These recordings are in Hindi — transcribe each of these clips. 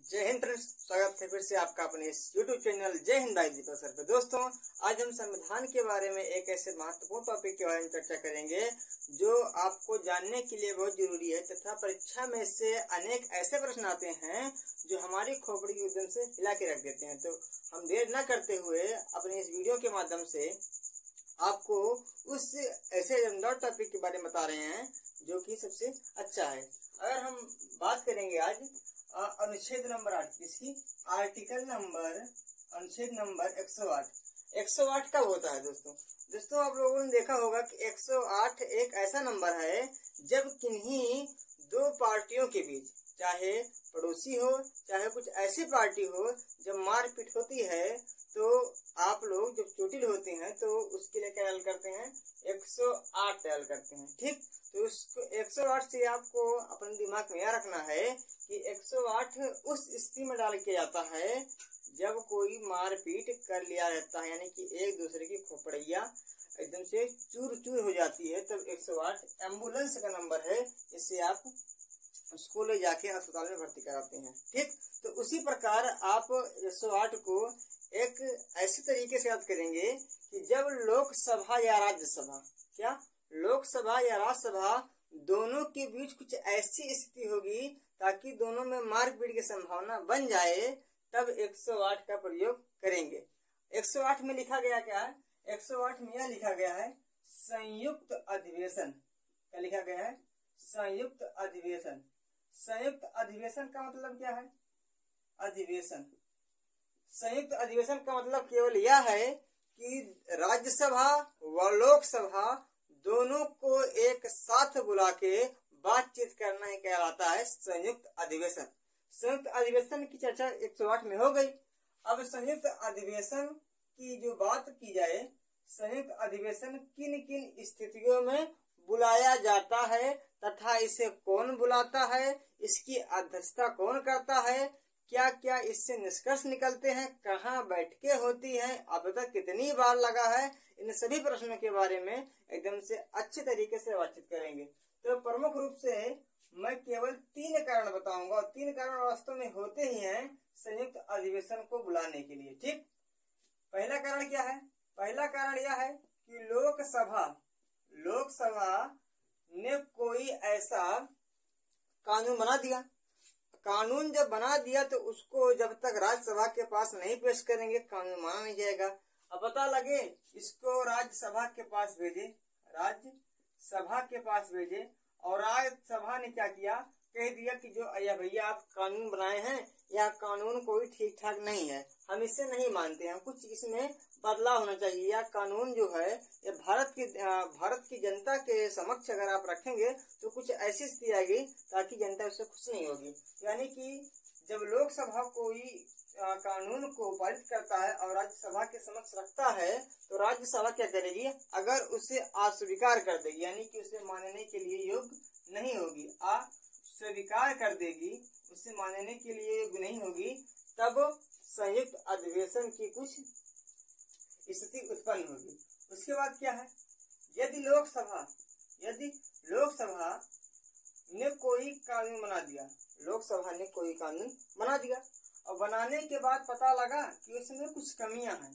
जय हिंद फ्रेंड्स, स्वागत है फिर से आपका अपने इस YouTube चैनल जय हिंद जी पर। दोस्तों, आज हम संविधान के बारे में एक ऐसे महत्वपूर्ण टॉपिक के बारे में चर्चा करेंगे जो आपको जानने के लिए बहुत जरूरी है तथा परीक्षा में से अनेक ऐसे प्रश्न आते हैं जो हमारी खोपड़ी के उद्यम से हिला के रख देते हैं। तो हम देर न करते हुए अपने इस वीडियो के माध्यम से आपको उस ऐसे दमदार टॉपिक के बारे में बता रहे हैं जो कि सबसे अच्छा है। अगर हम बात करेंगे आज अनुच्छेद नंबर 8 इसकी आर्टिकल नंबर अनुच्छेद नंबर 108 कब होता है दोस्तों आप लोगों ने देखा होगा कि 108 एक ऐसा नंबर है जब किन्हीं दो पार्टियों के बीच, चाहे पड़ोसी हो चाहे कुछ ऐसी पार्टी हो, जब मारपीट होती है तो आप लोग जब चोटिल होते हैं तो उसके लिए क्या डायल करते हैं, 108 डायल करते हैं। ठीक, तो उसको 108 से आपको अपने दिमाग में यह रखना है कि 108 उस स्थिति में डाल किया जाता है जब कोई मारपीट कर लिया रहता है, यानी कि एक दूसरे की खोपड़िया एकदम से चूर चूर हो जाती है, तब 108 एम्बुलेंस का नंबर है। इससे आप उसको ले जाके अस्पताल में भर्ती कराते हैं। ठीक, तो उसी प्रकार आप 108 को एक ऐसे तरीके से याद करेंगे कि जब लोकसभा या राज्यसभा, क्या लोकसभा या राज्यसभा दोनों के बीच कुछ ऐसी स्थिति होगी ताकि दोनों में मारपीट की संभावना बन जाए, तब 108 का प्रयोग करेंगे। 108 में लिखा गया क्या है, 108 में यह लिखा गया है संयुक्त अधिवेशन। क्या लिखा गया है, संयुक्त अधिवेशन। संयुक्त अधिवेशन का मतलब क्या है, अधिवेशन। संयुक्त अधिवेशन का मतलब केवल यह है कि राज्यसभा व लोकसभा दोनों को एक साथ बुला के बातचीत करना ही कहलाता है संयुक्त अधिवेशन। संयुक्त अधिवेशन की चर्चा 108 में हो गई। अब संयुक्त अधिवेशन की जो बात की जाए, संयुक्त अधिवेशन किन किन स्थितियों में बुलाया जाता है तथा इसे कौन बुलाता है, इसकी अध्यक्षता कौन करता है, क्या क्या इससे निष्कर्ष निकलते हैं, कहाँ बैठकें होती हैं, अब तक कितनी बार लगा है, इन सभी प्रश्नों के बारे में एकदम से अच्छे तरीके से बातचीत करेंगे। तो प्रमुख रूप से मैं केवल 3 कारण बताऊंगा और 3 कारण वास्तव में होते ही हैं संयुक्त अधिवेशन को बुलाने के लिए। ठीक, पहला कारण क्या है, पहला कारण यह है कि लोकसभा ने कोई ऐसा कानून बना दिया। कानून जब बना दिया तो उसको जब तक राज्यसभा के पास नहीं पेश करेंगे कानून माना नहीं जाएगा। अब पता लगे इसको राज्यसभा के पास भेजे, राज्यसभा के पास भेजे और राज्यसभा ने क्या किया, कह दिया कि जो भैया आप कानून बनाए हैं यह कानून कोई ठीक ठाक नहीं है, हम इसे नहीं मानते हैं, कुछ इसमें बदलाव होना चाहिए। यह कानून जो है ये भारत की जनता के समक्ष अगर आप रखेंगे तो कुछ ऐसी स्थिति आएगी ताकि जनता उससे खुश नहीं होगी। यानी कि जब लोकसभा कोई कानून को पारित करता है और राज्यसभा के समक्ष रखता है तो राज्यसभा क्या करेगी, अगर उसे अस्वीकार कर देगी, यानी कि उसे मानने के लिए योग्य नहीं होगी, अस्वीकार कर देगी, उसे मानने के लिए योग्य नहीं होगी, तब संयुक्त अधिवेशन की कुछ स्थिति उत्पन्न होगी। उसके बाद क्या है, यदि लोकसभा ने कोई कानून बना दिया, लोकसभा ने कोई कानून बना दिया और बनाने के बाद पता लगा कि उसमें कुछ कमियां हैं,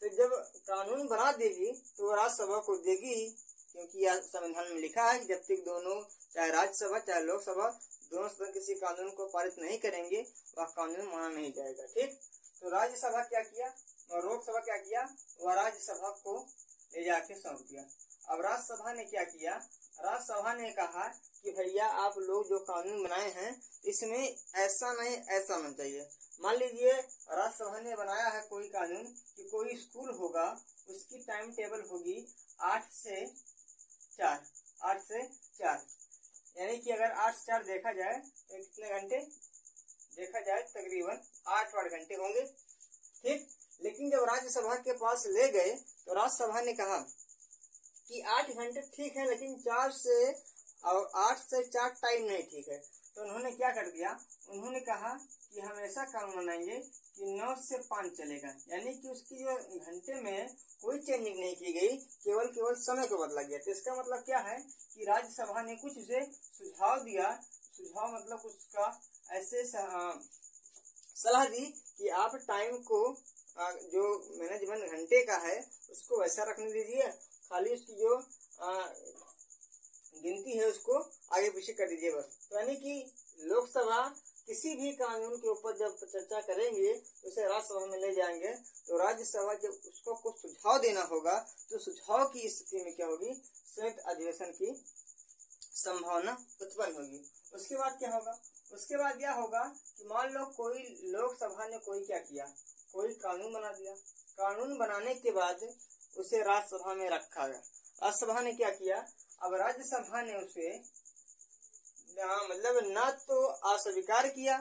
तो जब कानून बना देगी तो राज्यसभा को देगी, क्योंकि यह संविधान में लिखा है कि जब तक दोनों, चाहे राज्यसभा चाहे लोकसभा, दोनों सदन किसी कानून को पारित नहीं करेंगे वह कानून माना नहीं जाएगा। ठीक, तो राज्यसभा क्या किया और लोकसभा क्या किया, वह राज्यसभा को ले जाके सौंप दिया। अब राज्यसभा ने क्या किया, राज्यसभा ने कहा कि भैया आप लोग जो कानून बनाए हैं इसमें ऐसा नहीं ऐसा होना चाहिए। मान लीजिए राज्यसभा ने बनाया है कोई कानून कि कोई स्कूल होगा, उसकी टाइम टेबल होगी 8 से 4, यानी कि अगर 8 से 4 देखा जाए तो कितने घंटे देखा जाए, तकरीबन 8 घंटे होंगे। ठीक, लेकिन जब राज्यसभा के पास ले गए तो राज्यसभा ने कहा कि 8 घंटे ठीक है, लेकिन 8 से 4 टाइम नहीं ठीक है। तो उन्होंने क्या कर दिया, उन्होंने कहा कि हम ऐसा कानून बनाएंगे कि 9 से 5 चलेगा, यानी कि उसकी जो घंटे में कोई चेंजिंग नहीं की गई, केवल समय को बदला गया। तो इसका मतलब क्या है कि राज्यसभा ने कुछ उसे सुझाव दिया सुझाव मतलब उसका ऐसे सलाह दी कि आप टाइम को जो मैनेजमेंट घंटे का है उसको वैसा रखने दीजिए, खाली उसकी जो गिनती है उसको आगे पीछे कर दीजिए बस। तो यानी कि लोकसभा किसी भी कानून के ऊपर जब चर्चा करेंगे तो उसे राज्यसभा में ले जाएंगे, तो राज्यसभा जब उसको कुछ सुझाव देना होगा तो सुझाव की स्थिति में क्या होगी, संयुक्त अधिवेशन की संभावना उत्पन्न होगी। उसके बाद क्या होगा, उसके बाद यह होगा कि मान लो कोई लोकसभा ने कोई क्या किया, कोई कानून बना दिया, कानून बनाने के बाद उसे राज्यसभा में रखा गया। राज्यसभा ने क्या किया, अब राज्यसभा ने उसे मतलब ना तो अस्वीकार किया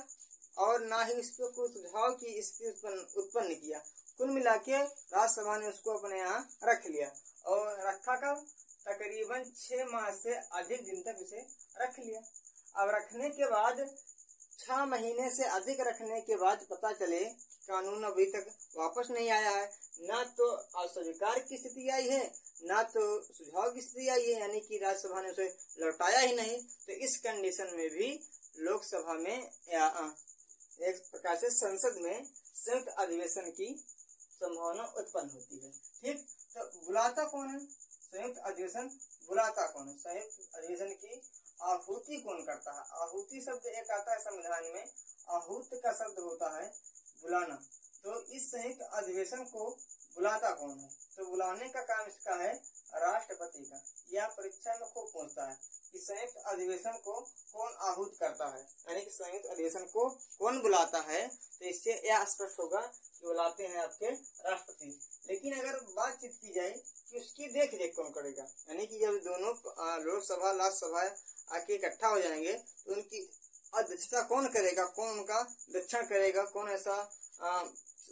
और ना ही उस पर कोई सुझाव की स्थिति उत्पन्न किया। कुल मिला के राज्यसभा ने उसको अपने यहाँ रख लिया और रखा कब, तकरीबन 6 माह से अधिक दिन तक उसे रख लिया। अब रखने के बाद 6 महीने से अधिक रखने के बाद पता चले कानून अभी तक वापस नहीं आया है, ना तो अस्वीकार की स्थिति आई है ना तो सुझाव की स्थिति आई है, यानी कि राज्यसभा ने उसे लौटाया ही नहीं। तो इस कंडीशन में भी लोकसभा में या एक प्रकार से संसद में संयुक्त अधिवेशन की संभावना उत्पन्न होती है। ठीक, तो बुलाता कौन है, संयुक्त अधिवेशन बुलाता कौन है, संयुक्त अधिवेशन की आहूति कौन करता है। आहूति शब्द एक आता है संविधान में, आहूत का शब्द होता है बुलाना। तो इस संयुक्त अधिवेशन को बुलाता कौन है, तो बुलाने का काम इसका है राष्ट्रपति का। यह परीक्षा में खूब पूछता है कि संयुक्त अधिवेशन को कौन आहूत करता है, यानी कि संयुक्त अधिवेशन को कौन बुलाता है। तो इससे यह स्पष्ट होगा कि बुलाते हैं आपके राष्ट्रपति। लेकिन अगर बातचीत की जाए कि उसकी देख रेख कौन करेगा, यानी कि जब दोनों लोकसभा राज्यसभा आके इकट्ठा हो जाएंगे तो उनकी अध्यक्षता कौन करेगा, कौन उनका रक्षण करेगा, कौन ऐसा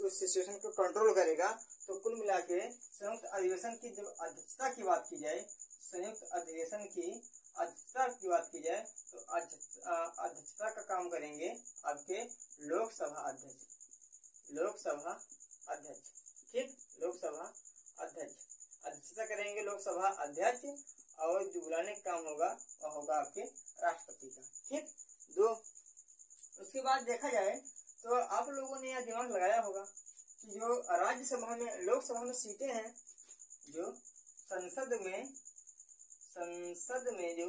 उस सिचुएशन को कंट्रोल करेगा। तो कुल मिला के संयुक्त अधिवेशन की जब अध्यक्षता की बात की जाए, संयुक्त अधिवेशन की अध्यक्षता की बात की जाए तो अध्यक्षता का काम करेंगे आपके लोकसभा अध्यक्ष, लोकसभा अध्यक्ष। ठीक, लोकसभा अध्यक्ष अध्यक्षता करेंगे लोकसभा अध्यक्ष, और जो बुलाने का काम होगा वह होगा आपके राष्ट्रपति का। ठीक, दो। उसके बाद देखा जाए तो आप लोगों ने यह दिमाग लगाया होगा कि जो राज्यसभा में लोकसभा में सीटें हैं, जो संसद में जो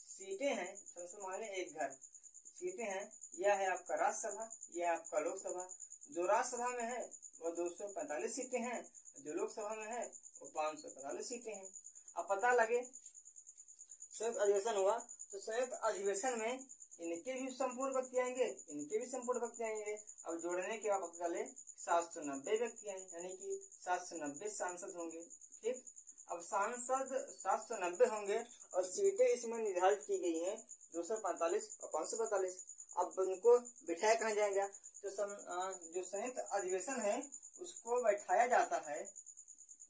सीटें हैं, संसद माने एक घर, सीटें हैं, यह है आपका राज्यसभा, यह है आपका लोकसभा। जो राज्यसभा में है वो 245 सीटें हैं, जो लोकसभा में है वो 545 सीटें हैं। अब पता लगे संयुक्त अधिवेशन हुआ तो संयुक्त अधिवेशन में इनके भी संपूर्ण व्यक्ति आएंगे, इनके भी संपूर्ण व्यक्ति आएंगे। अब जोड़ने के बाद पता चले 790 व्यक्ति आए, यानी कि 790 सांसद होंगे। ठीक, अब सांसद 790 होंगे और सीटें इसमें निर्धारित की गई हैं 245 और 545। अब उनको बिठाया कहाँ जाएगा, तो जो संयुक्त अधिवेशन है उसको बैठाया जाता है,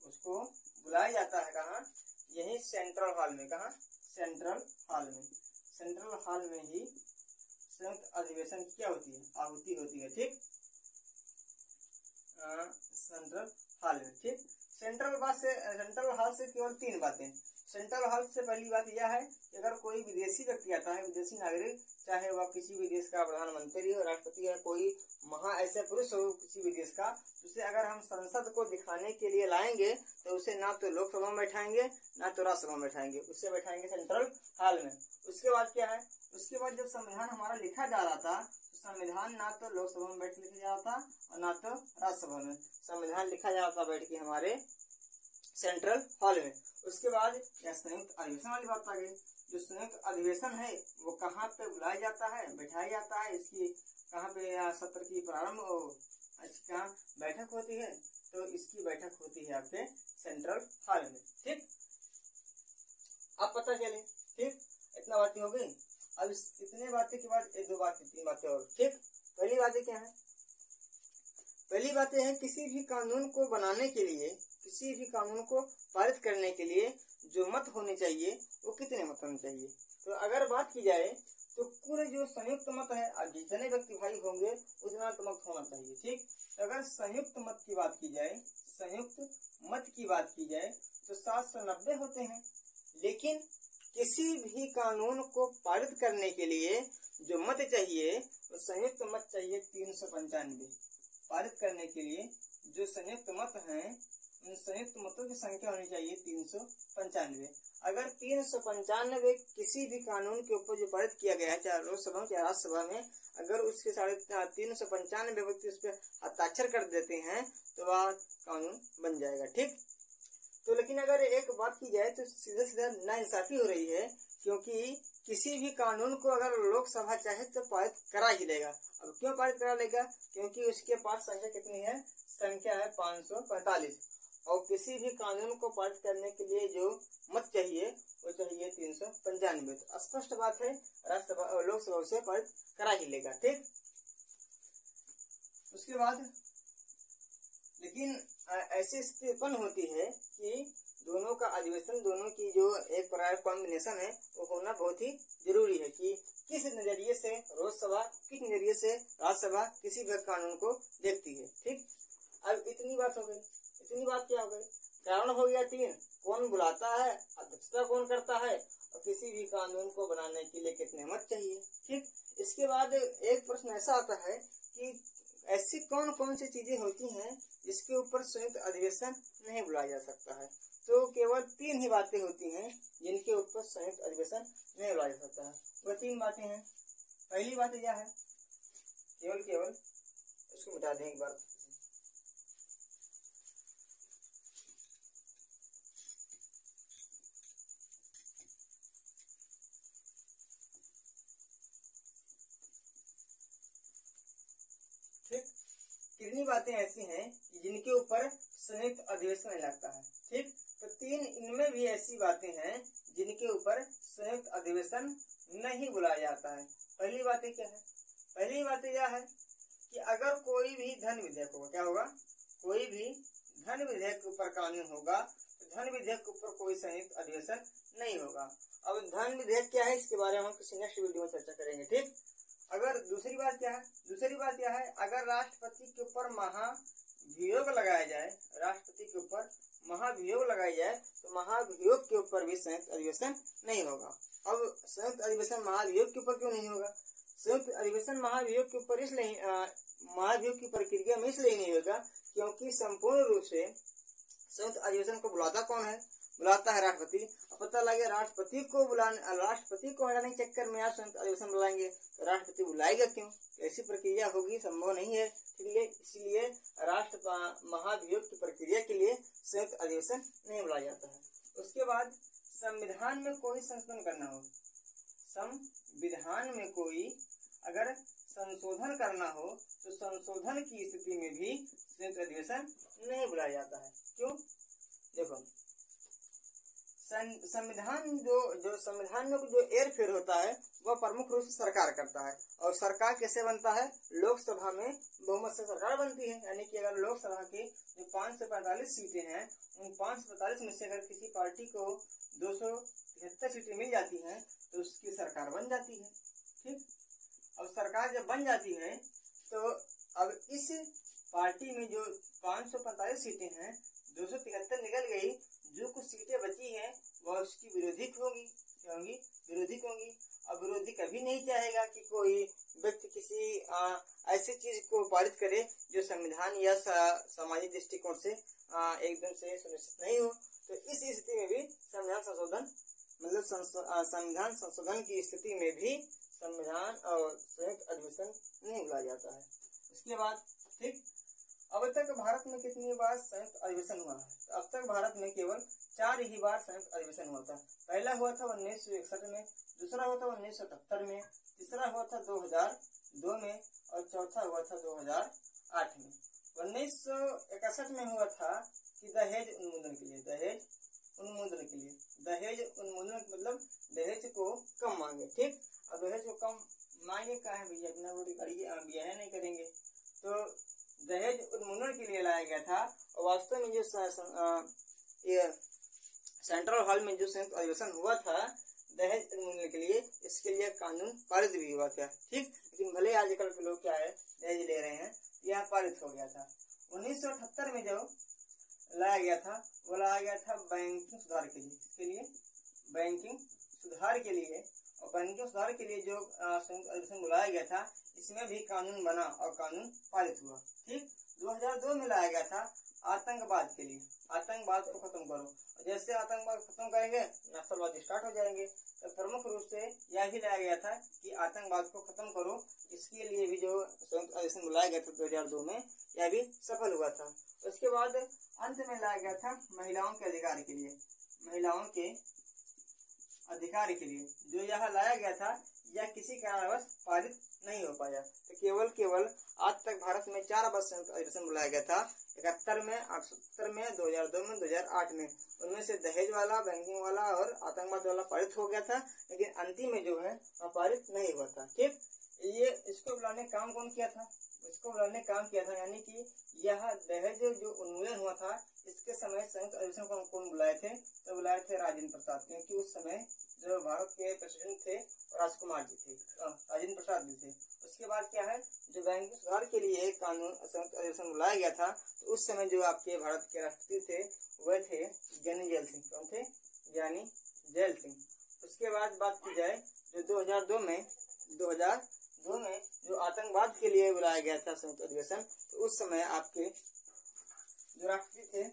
उसको बुलाया जाता है कहाँ, यही सेंट्रल हॉल में। कहाँ, सेंट्रल हॉल में। सेंट्रल हॉल में ही संयुक्त अधिवेशन की क्या होती है, आहूति होती है। ठीक, सेंट्रल हॉल में। ठीक, सेंट्रल हॉल से केवल 3 बातें। सेंट्रल हॉल से पहली बात यह है कि अगर कोई विदेशी व्यक्ति आता है, विदेशी नागरिक, चाहे वह किसी भी देश का प्रधानमंत्री हो, राष्ट्रपति है, कोई ऐसे पुरुष हो किसी भी देश का, उसे अगर हम संसद को दिखाने के लिए लाएंगे तो उसे ना तो लोकसभा में बैठाएंगे ना तो राज्यसभा में बैठाएंगे, उसे बैठाएंगे सेंट्रल हॉल में। उसके बाद क्या है, उसके बाद जब संविधान हमारा लिखा जा रहा था तो संविधान ना तो लोकसभा में बैठ लिखा जा रहा था और ना तो राज्यसभा में, संविधान लिखा जा रहा था बैठ के हमारे सेंट्रल हॉल में। उसके बाद यह संयुक्त अधिवेशन वाली बात आ गई। जो संयुक्त अधिवेशन है वो कहाँ पे बुलाया जाता है, बैठाया जाता है, इसकी कहाँ पे सत्र की प्रारंभ कहाँ बैठक होती है, तो इसकी बैठक होती है आपके सेंट्रल हॉल में। ठीक, अब पता चले। ठीक, इतना बातें हो गई। अब इतने बातें के बाद 1 2 बातें 3 बातें और। ठीक, पहली बातें क्या है, पहली बातें हैं किसी भी कानून को बनाने के लिए, किसी भी कानून को पारित करने के लिए जो मत होने चाहिए वो कितने मत होने चाहिए। तो अगर बात की जाए तो कुल जो संयुक्त मत है, जितने व्यक्ति भाई होंगे उतना तो मत होना चाहिए। ठीक, तो अगर संयुक्त मत की बात की जाए, संयुक्त मत की बात की जाए तो 790 होते हैं, लेकिन किसी भी कानून को पारित करने के लिए जो मत चाहिए वो संयुक्त मत चाहिए 395। पारित करने के लिए जो संयुक्त मत हैं उन संयुक्त मतों की संख्या होनी चाहिए 395। अगर 395 किसी भी कानून के ऊपर जो पारित किया गया है, चाहे लोकसभा में चाहे राज्यसभा में, अगर उसके 395 व्यक्ति उस पर हस्ताक्षर कर देते हैं तो वह कानून बन जाएगा। ठीक, तो लेकिन अगर एक बात की जाए तो सीधा सीधा नाइंसाफी हो रही है, क्योंकि किसी भी कानून को अगर लोकसभा चाहे तो पारित करा ही लेगा। अब क्यों पारित करा लेगा? क्योंकि उसके पास संख्या कितनी है? संख्या है 545। और किसी भी कानून को पारित करने के लिए जो मत चाहिए वो चाहिए 395। तो स्पष्ट बात है, राज्यसभा और लोकसभा से पारित करा ही लेगा। ठीक, उसके बाद लेकिन ऐसी स्थिति उत्पन्न होती है कि दोनों का अधिवेशन, दोनों की जो एक प्रकार कॉम्बिनेशन है वो होना बहुत ही जरूरी है कि किस नजरिए से लोकसभा, किस नजरिए से राज्यसभा किसी भी कानून को देखती है। ठीक, अब इतनी बात हो गई। इतनी बात क्या हो गई? कारण हो गया 3, कौन बुलाता है, अध्यक्षता कौन करता है, और किसी भी कानून को बनाने के लिए कितने मत चाहिए। ठीक, इसके बाद एक प्रश्न ऐसा आता है कि ऐसी कौन कौन सी चीजें होती हैं जिसके ऊपर संयुक्त अधिवेशन नहीं बुलाया जा सकता है? तो केवल 3 ही बातें होती हैं जिनके ऊपर संयुक्त अधिवेशन नहीं बुलाया जा सकता है। वह 3 बातें हैं। पहली बात यह है, केवल उसको मिटा दें एक बार। कितनी बातें ऐसी हैं जिनके ऊपर संयुक्त अधिवेशन नहीं लगता है। ठीक, तो 3 इनमें भी ऐसी बातें हैं जिनके ऊपर संयुक्त अधिवेशन नहीं बुलाया जाता है। पहली बातें क्या है? पहली बात यह है कि अगर कोई भी धन विधेयक होगा, क्या होगा? कोई भी धन विधेयक के ऊपर कानून होगा तो धन विधेयक के ऊपर कोई संयुक्त अधिवेशन नहीं होगा। अब धन विधेयक क्या है इसके बारे में हम किसी नेक्स्ट वीडियो में चर्चा करेंगे। ठीक, अगर दूसरी बात क्या है? दूसरी बात यह है, अगर राष्ट्रपति के ऊपर महाभियोग लगाया जाए, राष्ट्रपति के ऊपर महाभियोग लगाया जाए तो महाभियोग के ऊपर भी संयुक्त अधिवेशन नहीं होगा। अब संयुक्त अधिवेशन महाभियोग के ऊपर क्यों नहीं होगा? संयुक्त अधिवेशन महाभियोग के ऊपर इसलिए, महाभियोग की प्रक्रिया में इसलिए नहीं होगा क्योंकि संपूर्ण रूप से संयुक्त अधिवेशन को बुलाता कौन है? बुलाता है राष्ट्रपति। पता लगे राष्ट्रपति को हटाने के चक्कर में आप संयुक्त अधिवेशन बुलाएंगे तो राष्ट्रपति बुलाएगा क्यों? ऐसी प्रक्रिया होगी, संभव नहीं है। इसलिए महाभियोग की प्रक्रिया के लिए संयुक्त अधिवेशन नहीं बुलाया जाता है। उसके बाद संविधान में कोई संशोधन करना हो, संविधान में कोई अगर संशोधन करना हो तो संशोधन की स्थिति में भी संयुक्त अधिवेशन नहीं बुलाया जाता है। क्यों? देखो, संविधान जो संविधान में जो हेरफेर होता है वह प्रमुख रूप से सरकार करता है। और सरकार कैसे बनता है? लोकसभा में बहुमत से सरकार बनती है। यानी कि अगर लोकसभा की जो 545 सीटें हैं उन 545 में से अगर किसी पार्टी को 273 सीटें मिल जाती हैं तो उसकी सरकार बन जाती है। ठीक, अब सरकार जब बन जाती है तो अब इस पार्टी में जो 545 सीटें हैं 273 निकल गई, जो कुछ सीटें बची हैं वह उसकी विरोधी होंगी। विरोधी होंगी। अब विरोधी कभी नहीं चाहेगा कि कोई व्यक्ति किसी ऐसी चीज को पारित करे जो संविधान या सामाजिक दृष्टिकोण से एकदम से सुनिश्चित नहीं हो। तो इस स्थिति में भी संविधान संशोधन संविधान संशोधन की स्थिति में भी संविधान और संयुक्त अधिवेशन नहीं बुलाया जाता है। उसके बाद ठीक, अब तक भारत में कितनी बार संयुक्त अधिवेशन हुआ है? तो अब तक भारत में केवल 4 ही बार संयुक्त अधिवेशन हुआ था। पहला हुआ था 1961 में, दूसरा हुआ था 1978 में, तीसरा हुआ था 2002 में और चौथा हुआ था 2008 में। 1961 में हुआ था कि दहेज उन्मूलन के लिए, दहेज मतलब दहेज को कम मांगे। ठीक, और दहेज को कम मांगे का है भैया, अपना वो ब्याह नहीं करेंगे तो दहेज उन्मूलन के लिए लाया गया था। और वास्तव में जो सेंट्रल हॉल में जो संयुक्त अधिवेशन हुआ था दहेज उन्मूलन के लिए, इसके लिए कानून पारित भी हुआ था। ठीक, लेकिन भले आजकल के लोग क्या है दहेज ले रहे हैं, यह पारित हो गया था। 1978 में जो लाया गया था वो लाया गया था बैंकिंग सुधार के लिए। इसके लिए बैंकिंग सुधार के लिए और बैंकिंग सुधार के लिए जो संयुक्त अधिवेशन बुलाया गया था, इसमें भी कानून बना और कानून पारित हुआ। ठीक, 2002 में लाया गया था आतंकवाद के लिए, आतंकवाद को खत्म करो। जैसे आतंकवाद खत्म करेंगे नक्सलवाद स्टार्ट हो जाएंगे। तो प्रमुख रूप से यह भी लाया गया था कि आतंकवाद को खत्म करो। इसके लिए भी जो संयुक्त अधिवेशन बुलाया गया था 2002 में, यह भी सफल हुआ था। उसके बाद अंत में लाया गया था महिलाओं के अधिकार के लिए, महिलाओं के अधिकार के लिए। जो यह लाया गया था यह किसी कारणवश पारित नहीं हो पाया। तो केवल आज तक भारत में 4 बार संयुक्त अधिवेशन बुलाया गया था, 71 में, 78 में, 2002 में, 2008 में। उनमें से दहेज वाला, बैंकिंग वाला और आतंकवाद वाला पारित हो गया था, लेकिन अंतिम में जो है पारित नहीं हुआ था। ठीक, ये इसको बुलाने का काम कौन किया था? इसको बुलाने का काम किया था, यानी कि यह दहेज जो उन्मूलन हुआ था, इसके समय संयुक्त अधिवेशन को कौन बुलाए थे? तो बुलाए थे राजेंद्र प्रसाद, क्योंकि उस समय जो भारत के प्रेसिडेंट थे राजकुमार जी थे, राजेंद्र प्रसाद जी थे। उसके बाद क्या है, जो बैंकिंग सुधार के लिए एक कानून संयुक्त अधिवेशन बुलाया गया था, तो उस समय जो आपके भारत के राष्ट्रपति थे वह थे ज्ञानी जैल सिंह। कौन थे? ज्ञानी जैल सिंह। उसके बाद बात की जाए जो 2002 में जो आतंकवाद के लिए बुलाया गया था संयुक्त अधिवेशन, तो उस समय आपके जो राष्ट्रपति थे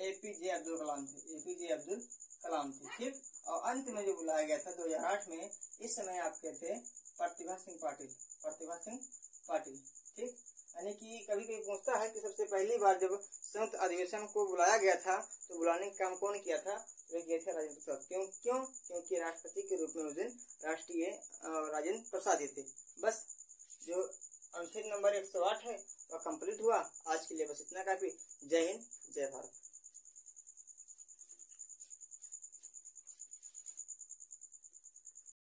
APJ अब्दुल कलाम थे, APJ अब्दुल कलाम थे। ठीक, और अंत में जो बुलाया गया था 2008 में, इस समय आपके थे प्रतिभा सिंह पाटिल। ठीक, यानी कि कभी कभी पूछता है कि सबसे पहली बार जब संयुक्त अधिवेशन को बुलाया गया था तो बुलाने का काम कौन किया था? वे किए थे राजेंद्र प्रसाद। क्योंकि राष्ट्रपति के रूप में उस दिन राष्ट्रीय राजेंद्र प्रसाद ही थे। बस जो अनुच्छेद नंबर 108 है वह कंप्लीट हुआ। आज के लिए बस इतना काफी। जय हिंद, जय भारत।